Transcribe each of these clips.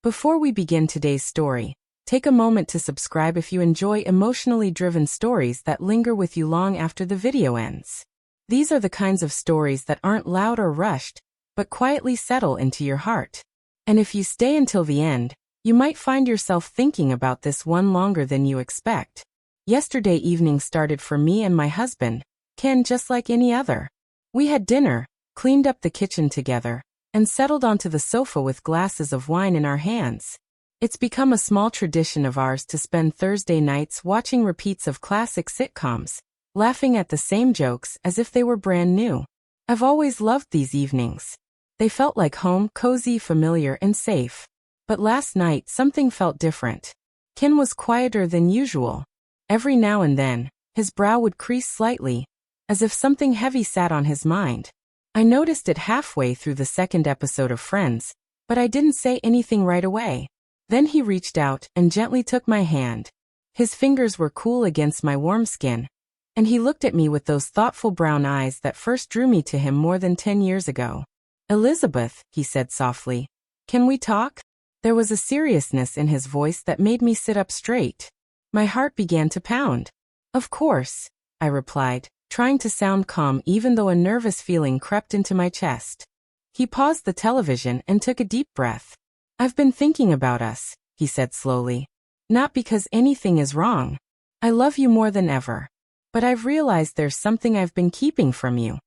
Before we begin today's story, take a moment to subscribe if you enjoy emotionally driven stories that linger with you long after the video ends. These are the kinds of stories that aren't loud or rushed, but quietly settle into your heart. And if you stay until the end, you might find yourself thinking about this one longer than you expect. Yesterday evening started for me and my husband, Ken, just like any other. We had dinner, cleaned up the kitchen together, and settled onto the sofa with glasses of wine in our hands. It's become a small tradition of ours to spend Thursday nights watching repeats of classic sitcoms, laughing at the same jokes as if they were brand new. I've always loved these evenings. They felt like home, cozy, familiar, and safe. But last night something felt different. Ken was quieter than usual. Every now and then, his brow would crease slightly, as if something heavy sat on his mind. I noticed it halfway through the second episode of Friends, but I didn't say anything right away. Then he reached out and gently took my hand. His fingers were cool against my warm skin, and he looked at me with those thoughtful brown eyes that first drew me to him more than 10 years ago. "Elizabeth," he said softly, "can we talk?" There was a seriousness in his voice that made me sit up straight. My heart began to pound. "Of course," I replied, trying to sound calm even though a nervous feeling crept into my chest. He paused the television and took a deep breath. "I've been thinking about us," he said slowly. "Not because anything is wrong. I love you more than ever. But I've realized there's something I've been keeping from you."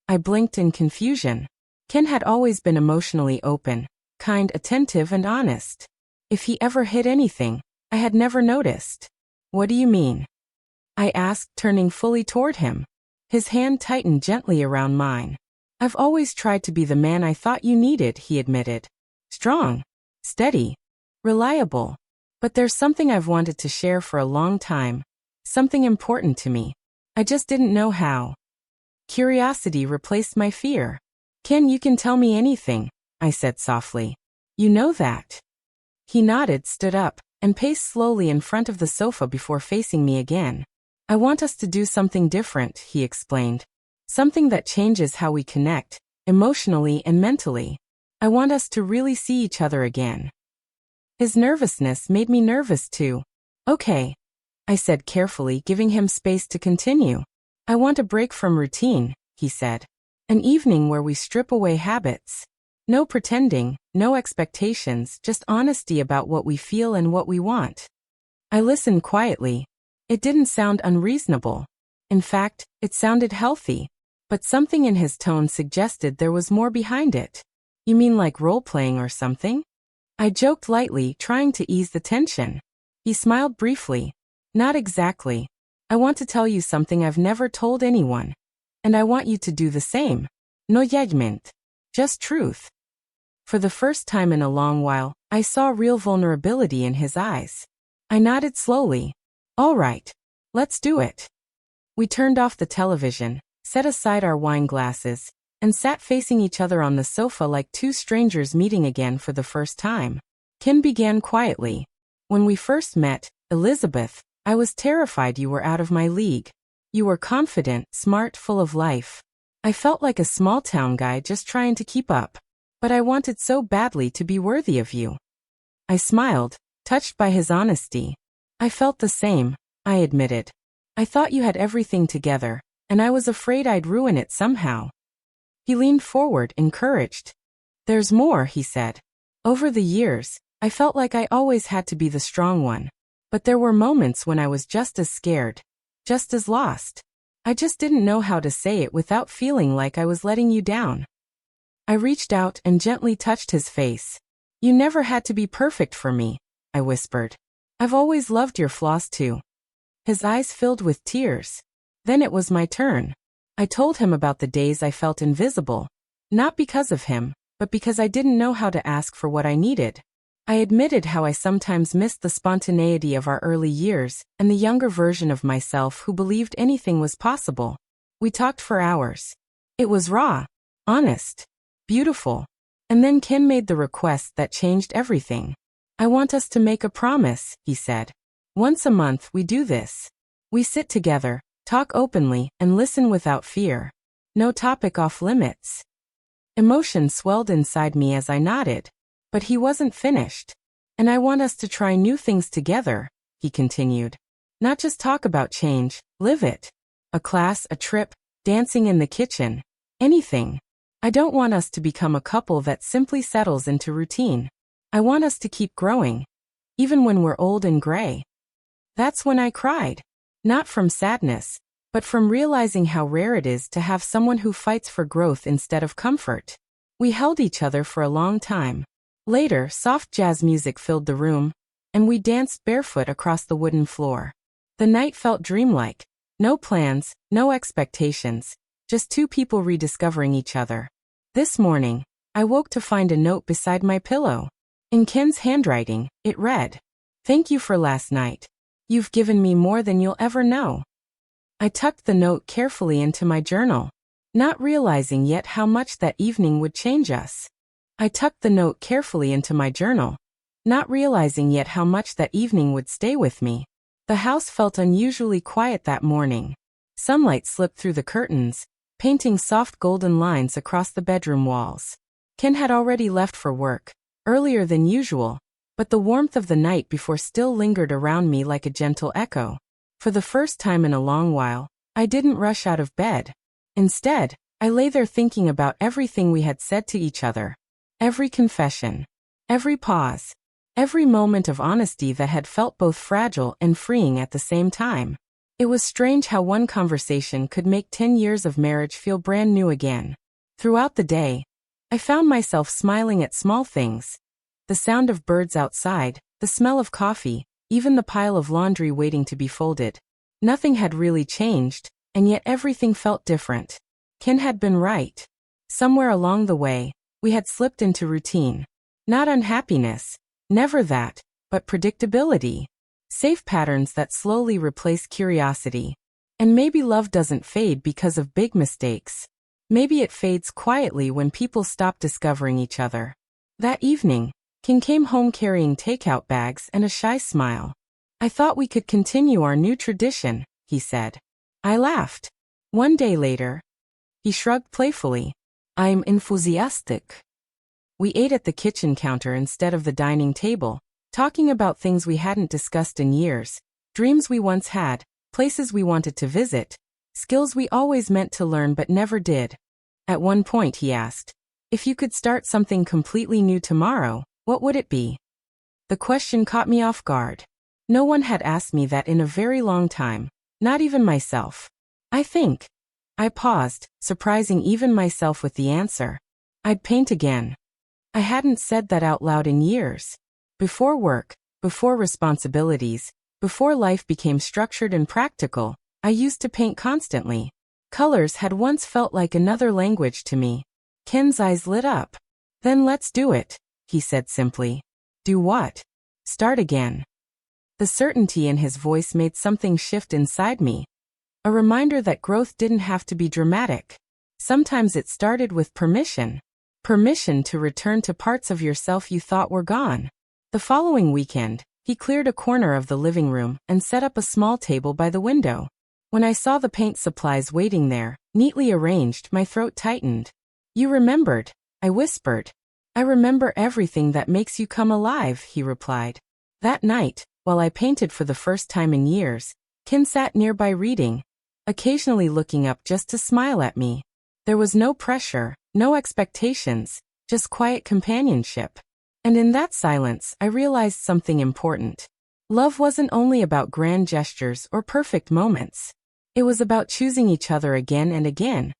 I blinked in confusion. Ken had always been emotionally open, kind, attentive, and honest. If he ever hid anything, I had never noticed. "What do you mean?" I asked, turning fully toward him. His hand tightened gently around mine. "I've always tried to be the man I thought you needed," he admitted. "Strong, steady, reliable. But there's something I've wanted to share for a long time, something important to me. I just didn't know how." Curiosity replaced my fear. "Ken, you can tell me anything," I said softly. "You know that." He nodded, stood up, and paced slowly in front of the sofa before facing me again. "I want us to do something different," he explained. "Something that changes how we connect, emotionally and mentally. I want us to really see each other again." His nervousness made me nervous too. "Okay," I said carefully, giving him space to continue. "I want a break from routine," he said. "An evening where we strip away habits. No pretending, no expectations, just honesty about what we feel and what we want." I listened quietly. It didn't sound unreasonable. In fact, it sounded healthy. But something in his tone suggested there was more behind it. "You mean like role-playing or something?" I joked lightly, trying to ease the tension. He smiled briefly. "Not exactly. I want to tell you something I've never told anyone. And I want you to do the same. No judgment. Just truth." For the first time in a long while, I saw real vulnerability in his eyes. I nodded slowly. "All right. Let's do it." We turned off the television, set aside our wine glasses, and sat facing each other on the sofa like two strangers meeting again for the first time. Ken began quietly. "When we first met, Elizabeth, I was terrified you were out of my league. You were confident, smart, full of life. I felt like a small-town guy just trying to keep up. But I wanted so badly to be worthy of you." I smiled, touched by his honesty. "I felt the same," I admitted. "I thought you had everything together, and I was afraid I'd ruin it somehow." He leaned forward, encouraged. "There's more," he said. "Over the years, I felt like I always had to be the strong one. But there were moments when I was just as scared, just as lost. I just didn't know how to say it without feeling like I was letting you down." I reached out and gently touched his face. "You never had to be perfect for me," I whispered. "I've always loved your flaws too." His eyes filled with tears. Then it was my turn. I told him about the days I felt invisible. Not because of him, but because I didn't know how to ask for what I needed. I admitted how I sometimes missed the spontaneity of our early years and the younger version of myself who believed anything was possible. We talked for hours. It was raw, honest, beautiful. And then Ken made the request that changed everything. "I want us to make a promise," he said. "Once a month we do this. We sit together, talk openly, and listen without fear. No topic off limits." Emotion swelled inside me as I nodded. But he wasn't finished. And I want us to try new things together, he continued. Not just talk about change, live it. A class, a trip, dancing in the kitchen. Anything. I don't want us to become a couple that simply settles into routine. I want us to keep growing. Even when we're old and gray. That's when I cried. Not from sadness, but from realizing how rare it is to have someone who fights for growth instead of comfort. We held each other for a long time. Later, soft jazz music filled the room, and we danced barefoot across the wooden floor. The night felt dreamlike. No plans, no expectations, just two people rediscovering each other. This morning, I woke to find a note beside my pillow. In Ken's handwriting, it read, "Thank you for last night. You've given me more than you'll ever know." I tucked the note carefully into my journal, not realizing yet how much that evening would change us. I tucked the note carefully into my journal, not realizing yet how much that evening would stay with me. The house felt unusually quiet that morning. Sunlight slipped through the curtains, painting soft golden lines across the bedroom walls. Ken had already left for work, earlier than usual, but the warmth of the night before still lingered around me like a gentle echo. For the first time in a long while, I didn't rush out of bed. Instead, I lay there thinking about everything we had said to each other. Every confession. Every pause. Every moment of honesty that had felt both fragile and freeing at the same time. It was strange how one conversation could make 10 years of marriage feel brand new again. Throughout the day, I found myself smiling at small things. The sound of birds outside, the smell of coffee, even the pile of laundry waiting to be folded. Nothing had really changed, and yet everything felt different. Ken had been right. Somewhere along the way, we had slipped into routine. Not unhappiness, never that, but predictability. Safe patterns that slowly replace curiosity. And maybe love doesn't fade because of big mistakes. Maybe it fades quietly when people stop discovering each other. That evening, Ken came home carrying takeout bags and a shy smile. "I thought we could continue our new tradition," he said. I laughed. One day later, he shrugged playfully. "I'm enthusiastic." We ate at the kitchen counter instead of the dining table, talking about things we hadn't discussed in years, dreams we once had, places we wanted to visit, skills we always meant to learn but never did. At one point he asked, "If you could start something completely new tomorrow, what would it be?" The question caught me off guard. No one had asked me that in a very long time, not even myself. I paused, surprising even myself with the answer. I'd paint again. I hadn't said that out loud in years. Before work, before responsibilities, before life became structured and practical, I used to paint constantly. Colors had once felt like another language to me. Ken's eyes lit up. "Then let's do it," he said simply. "Do what?" "Start again." The certainty in his voice made something shift inside me. A reminder that growth didn't have to be dramatic. Sometimes it started with permission. Permission to return to parts of yourself you thought were gone. The following weekend, he cleared a corner of the living room and set up a small table by the window. When I saw the paint supplies waiting there, neatly arranged, my throat tightened. "You remembered," I whispered. "I remember everything that makes you come alive," he replied. That night, while I painted for the first time in years, Ken sat nearby reading, occasionally looking up just to smile at me. There was no pressure, no expectations, just quiet companionship. And in that silence, I realized something important. Love wasn't only about grand gestures or perfect moments. It was about choosing each other again and again,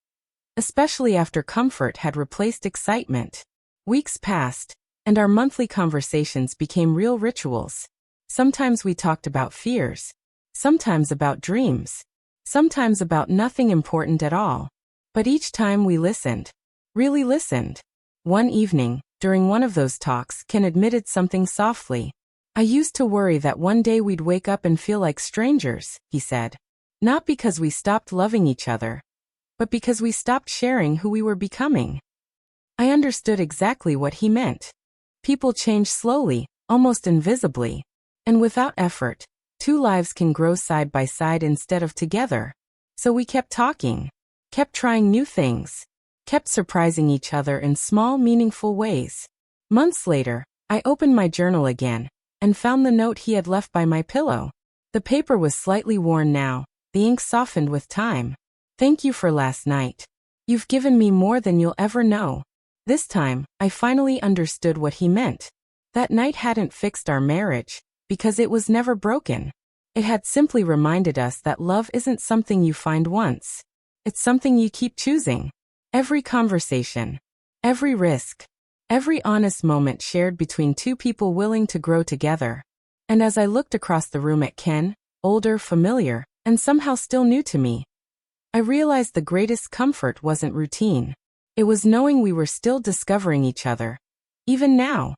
especially after comfort had replaced excitement. Weeks passed, and our monthly conversations became real rituals. Sometimes we talked about fears, sometimes about dreams, sometimes about nothing important at all. But each time we listened, really listened. One evening, during one of those talks, Ken admitted something softly. "I used to worry that one day we'd wake up and feel like strangers," he said. "Not because we stopped loving each other, but because we stopped sharing who we were becoming." I understood exactly what he meant. People change slowly, almost invisibly. And without effort, two lives can grow side by side instead of together. So we kept talking, kept trying new things, kept surprising each other in small, meaningful ways. Months later, I opened my journal again and found the note he had left by my pillow. The paper was slightly worn now, the ink softened with time. Thank you for last night. You've given me more than you'll ever know. This time, I finally understood what he meant. That night hadn't fixed our marriage, because it was never broken. It had simply reminded us that love isn't something you find once. It's something you keep choosing. Every conversation, every risk, every honest moment shared between two people willing to grow together. And as I looked across the room at Ken, older, familiar, and somehow still new to me, I realized the greatest comfort wasn't routine. It was knowing we were still discovering each other. Even now,